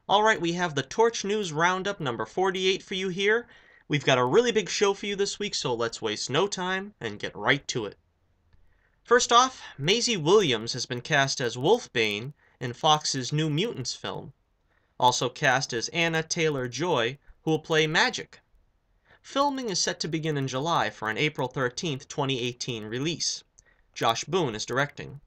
Alright, we have the Torch News Roundup number 48 for you here. We've got a really big show for you this week, so let's waste no time and get right to it. First off, Maisie Williams has been cast as Wolfbane in Fox's New Mutants film. Also cast as Anna Taylor-Joy, who will play Magic. Filming is set to begin in July for an April 13th, 2018 release. Josh Boone is directing.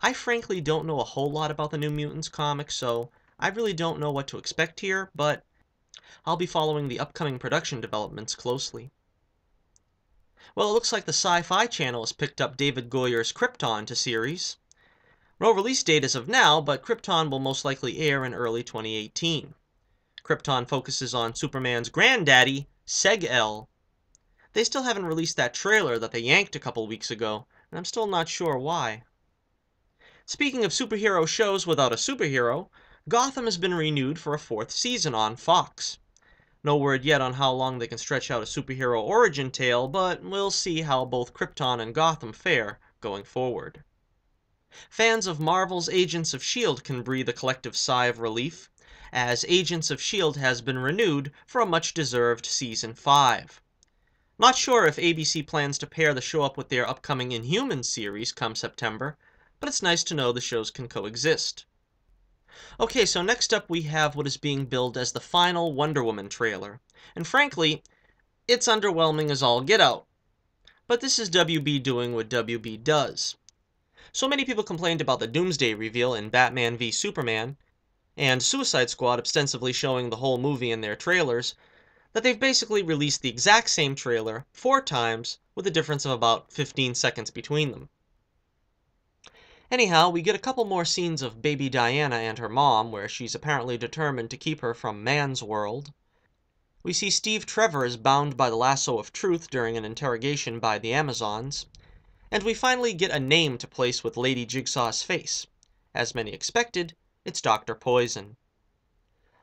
I frankly don't know a whole lot about the New Mutants comic, so I really don't know what to expect here, but I'll be following the upcoming production developments closely. Well, it looks like the Sci-Fi Channel has picked up David Goyer's Krypton to series. No release date as of now, but Krypton will most likely air in early 2018. Krypton focuses on Superman's granddaddy, Seg-El. They still haven't released that trailer that they yanked a couple weeks ago, and I'm still not sure why. Speaking of superhero shows without a superhero, Gotham has been renewed for a 4th season on Fox. No word yet on how long they can stretch out a superhero origin tale, but we'll see how both Krypton and Gotham fare going forward. Fans of Marvel's Agents of S.H.I.E.L.D. can breathe a collective sigh of relief, as Agents of S.H.I.E.L.D. has been renewed for a much-deserved Season 5. Not sure if ABC plans to pair the show up with their upcoming Inhumans series come September, but it's nice to know the shows can coexist. Okay, so next up we have what is being billed as the final Wonder Woman trailer, and frankly, it's underwhelming as all get out. But this is WB doing what WB does. So many people complained about the Doomsday reveal in Batman v Superman, and Suicide Squad ostensibly showing the whole movie in their trailers, that they've basically released the exact same trailer 4 times, with a difference of about 15 seconds between them. Anyhow, we get a couple more scenes of baby Diana and her mom, where she's apparently determined to keep her from man's world. We see Steve Trevor is bound by the lasso of truth during an interrogation by the Amazons, and we finally get a name to place with Lady Jigsaw's face. As many expected, it's Dr. Poison.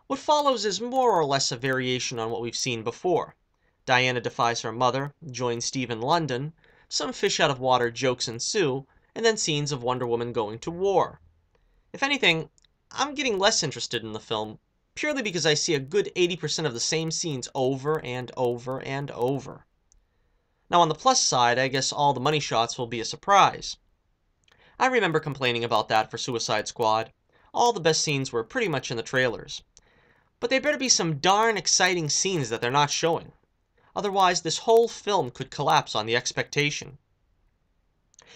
What follows is more or less a variation on what we've seen before. Diana defies her mother, joins Steve in London, some fish-out-of-water jokes ensue, and then scenes of Wonder Woman going to war. If anything, I'm getting less interested in the film, purely because I see a good 80% of the same scenes over and over and over. Now on the plus side, I guess all the money shots will be a surprise. I remember complaining about that for Suicide Squad. All the best scenes were pretty much in the trailers. But there better be some darn exciting scenes that they're not showing. Otherwise, this whole film could collapse on the expectation.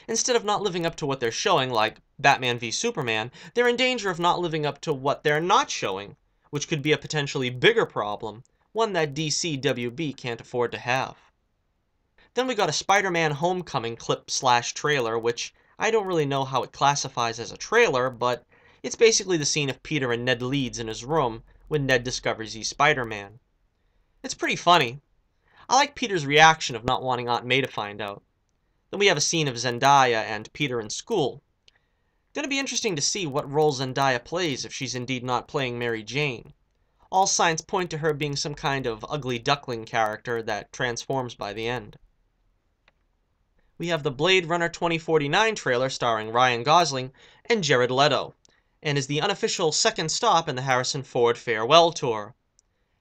Instead of not living up to what they're showing, like Batman v Superman, they're in danger of not living up to what they're not showing, which could be a potentially bigger problem, one that DC WB can't afford to have. Then we got a Spider-Man Homecoming clip/trailer, which I don't really know how it classifies as a trailer, but it's basically the scene of Peter and Ned Leeds in his room when Ned discovers he's Spider-Man. It's pretty funny. I like Peter's reaction of not wanting Aunt May to find out. Then we have a scene of Zendaya and Peter in school. Gonna be interesting to see what role Zendaya plays if she's indeed not playing Mary Jane. All signs point to her being some kind of ugly duckling character that transforms by the end. We have the Blade Runner 2049 trailer starring Ryan Gosling and Jared Leto, and is the unofficial second stop in the Harrison Ford farewell tour.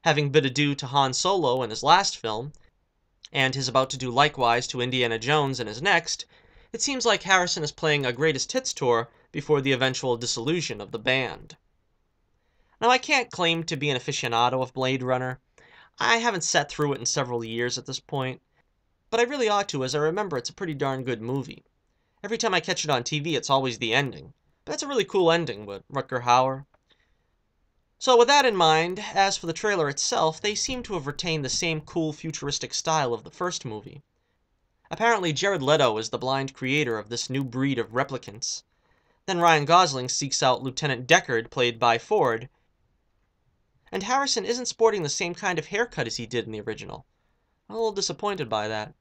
Having bid adieu to Han Solo in his last film, and is about to do likewise to Indiana Jones in his next, it seems like Harrison is playing a greatest hits tour before the eventual dissolution of the band. Now, I can't claim to be an aficionado of Blade Runner. I haven't sat through it in several years at this point, but I really ought to, as I remember it's a pretty darn good movie. Every time I catch it on TV, it's always the ending. But that's a really cool ending with Rutger Hauer. So with that in mind, as for the trailer itself, they seem to have retained the same cool futuristic style of the first movie. Apparently Jared Leto is the blind creator of this new breed of replicants. Then Ryan Gosling seeks out Lieutenant Deckard, played by Ford, and Harrison isn't sporting the same kind of haircut as he did in the original. I'm a little disappointed by that.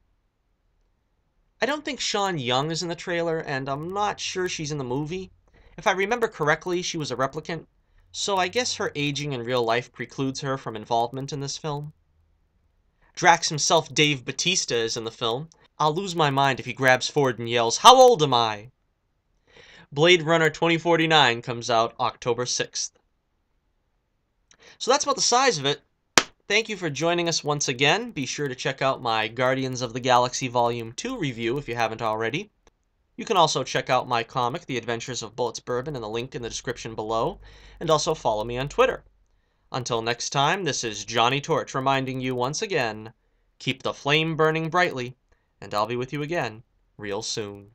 I don't think Sean Young is in the trailer, and I'm not sure she's in the movie. If I remember correctly, she was a replicant, so I guess her aging in real life precludes her from involvement in this film. Drax himself, Dave Bautista, is in the film. I'll lose my mind if he grabs Ford and yells, "How old am I?" Blade Runner 2049 comes out October 6th. So that's about the size of it. Thank you for joining us once again. Be sure to check out my Guardians of the Galaxy Volume 2 review if you haven't already. You can also check out my comic, The Adventures of Bullets Bourbon, in the link in the description below, and also follow me on Twitter. Until next time, this is Johnnie Torch reminding you once again, keep the flame burning brightly, and I'll be with you again real soon.